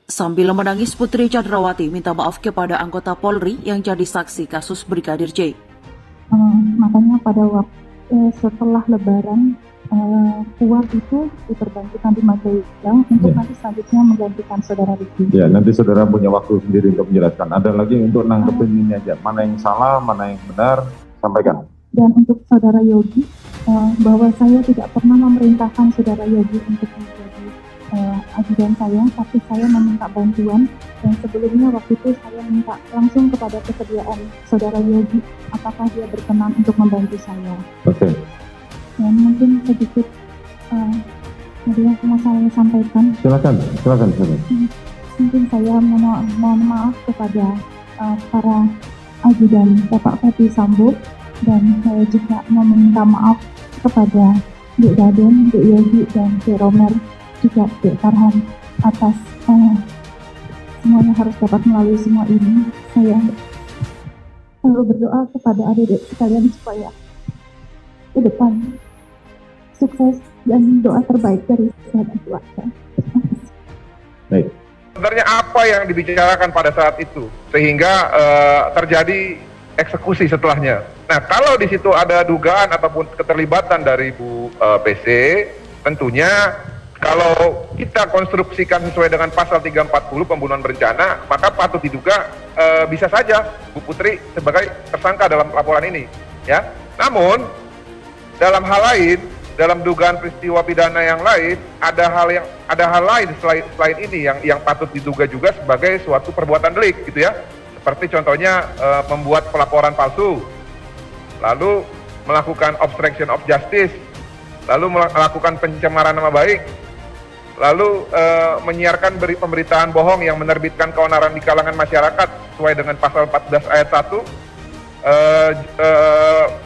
Sambil menangis, Putri Chandrawati minta maaf kepada anggota Polri yang jadi saksi kasus Brigadir J. Makanya pada waktu setelah Lebaran, uang itu diperbantukan di Magelang untuk nanti selanjutnya menggantikan saudara Ricky. Ya, nanti saudara punya waktu sendiri untuk menjelaskan. Ada lagi untuk nangkepin ini aja, mana yang salah, mana yang benar, sampaikan. Dan untuk saudara Yogi, bahwa saya tidak pernah memerintahkan saudara Yogi untuk menjadi ajudan saya, tapi saya meminta bantuan. Dan sebelumnya waktu itu saya minta langsung kepada kesediaan saudara Yogi, apakah dia berkenan untuk membantu saya. Oke. Dan mungkin sedikit yang mau saya sampaikan. Silakan. Mungkin saya mohon maaf kepada para ajudan Bapak Ferdi Sambo, dan saya juga meminta maaf kepada Dek Daden, Dek Yogi, dan Dek Romer, juga Dek Farhan atas semuanya harus dapat melalui semua ini. Saya selalu berdoa kepada adik-adik sekalian supaya ke depan sukses dan doa terbaik dari saya dan keluarga. Baik. Sebenarnya apa yang dibicarakan pada saat itu sehingga terjadi eksekusi setelahnya. Nah, kalau di situ ada dugaan ataupun keterlibatan dari Bu PC, tentunya kalau kita konstruksikan sesuai dengan pasal 340 pembunuhan berencana, maka patut diduga bisa saja Bu Putri sebagai tersangka dalam laporan ini, ya. Namun dalam hal lain, dalam dugaan peristiwa pidana yang lain, ada hal lain selain ini yang patut diduga juga sebagai suatu perbuatan delik, gitu ya. Seperti contohnya membuat pelaporan palsu, lalu melakukan obstruction of justice, lalu melakukan pencemaran nama baik, lalu menyiarkan pemberitaan bohong yang menerbitkan keonaran di kalangan masyarakat sesuai dengan pasal 14 ayat 1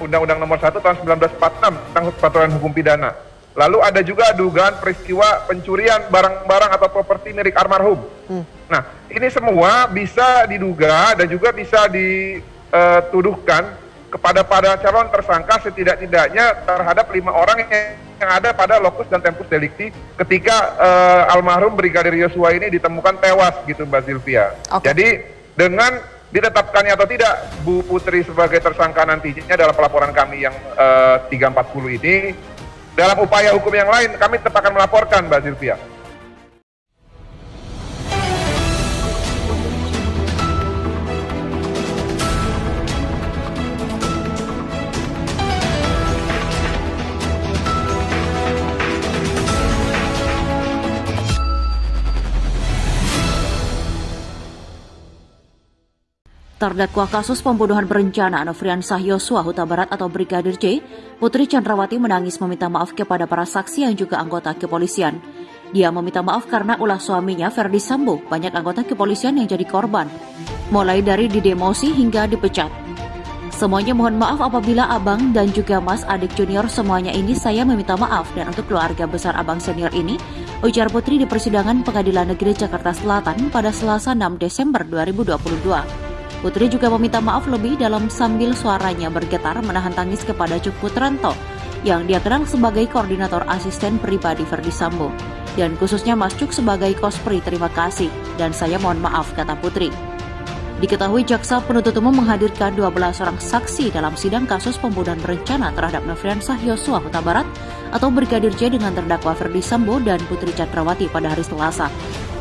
Undang-Undang Nomor 1 Tahun 1946 tentang Peraturan Hukum Pidana. Lalu ada juga dugaan peristiwa pencurian barang-barang atau properti milik almarhum. Nah, ini semua bisa diduga dan juga bisa dituduhkan kepada calon tersangka setidak-tidaknya terhadap 5 orang yang ada pada lokus dan tempus delikti ketika almarhum Brigadir Yosua ini ditemukan tewas gitu, Mbak Sylvia. Okay. Jadi dengan ditetapkannya atau tidak Bu Putri sebagai tersangka nantinya dalam pelaporan kami yang 340 ini, dalam upaya hukum yang lain kami tetap akan melaporkan, Mbak Sylvia. Terdakwa kasus pembunuhan berencana Nofriansah Yosua Huta Barat atau Brigadir J, Putri Chandrawati menangis meminta maaf kepada para saksi yang juga anggota kepolisian. Dia meminta maaf karena ulah suaminya Ferdi Sambo, banyak anggota kepolisian yang jadi korban, mulai dari didemosi hingga dipecat. Semuanya mohon maaf apabila abang dan juga mas adik junior semuanya ini saya meminta maaf, dan untuk keluarga besar abang senior ini, ujar Putri di persidangan Pengadilan Negeri Jakarta Selatan pada Selasa 6 Desember 2022. Putri juga meminta maaf lebih dalam sambil suaranya bergetar menahan tangis kepada Cuk Putranto yang dia kenal sebagai koordinator asisten pribadi Ferdi Sambo, dan khususnya Mas Cuk sebagai kospri terima kasih dan saya mohon maaf, kata Putri. Diketahui jaksa penuntut umum menghadirkan 12 orang saksi dalam sidang kasus pembunuhan berencana terhadap Nofriansah Yosua Huta Barat atau Brigadir J dengan terdakwa Ferdi Sambo dan Putri Chandrawati pada hari Selasa.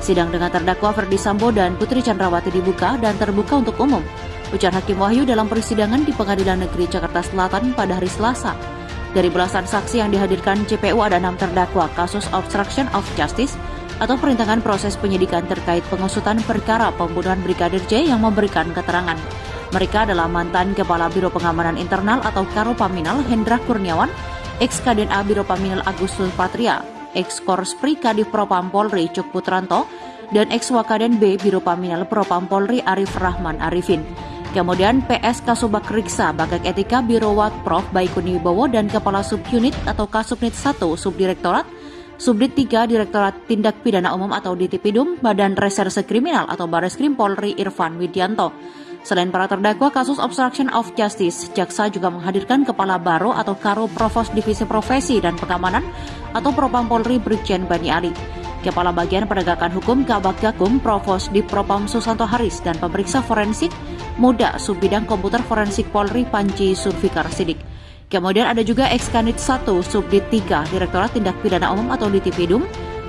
Sidang dengan terdakwa Ferdi Sambo dan Putri Chandrawati dibuka dan terbuka untuk umum, ujar Hakim Wahyu dalam persidangan di Pengadilan Negeri Jakarta Selatan pada hari Selasa. Dari belasan saksi yang dihadirkan JPU ada 6 terdakwa kasus obstruction of justice atau perintangan proses penyidikan terkait pengusutan perkara pembunuhan Brigadir J yang memberikan keterangan. Mereka adalah mantan Kepala Biro Pengamanan Internal atau Karopaminal Hendra Kurniawan, ex-KDNA Biro Paminal Agustus Patria, ex-Korspri Kadif Propam Polri Cuk Putranto, dan ex-Wakaden B Biro Paminal Propam Polri Arif Rahman Arifin. Kemudian PS Kasubag Riksa Bagak Etika Biro Watprof Baikuni Wibowo dan Kepala Subunit atau Kasubnit 1 Subdirektorat, Subdit 3 Direktorat Tindak Pidana Umum atau Ditipidum Badan Reserse Kriminal atau Bareskrim Polri Irfan Widianto. Selain para terdakwa kasus obstruction of justice, jaksa juga menghadirkan Kepala Baro atau Karo Provos Divisi Profesi dan Pengamanan atau Propam Polri Brigjen Bani Ali. Kepala Bagian Penegakan Hukum Kabag Gakum, Provos Dipropam Susanto Haris, dan pemeriksa forensik muda Subbidang Komputer Forensik Polri Panji Sulfikar Sidik. Kemudian ada juga Ekskanit 1 Subdit 3 Direktorat Tindak Pidana Umum atau Ditipidum,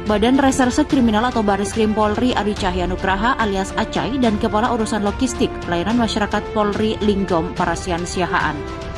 Badan Reserse Kriminal atau Bariskrim Polri Adi Cahya Nugraha alias Acai, dan Kepala Urusan Logistik Pelayanan Masyarakat Polri Linggom Parasian Siahaan.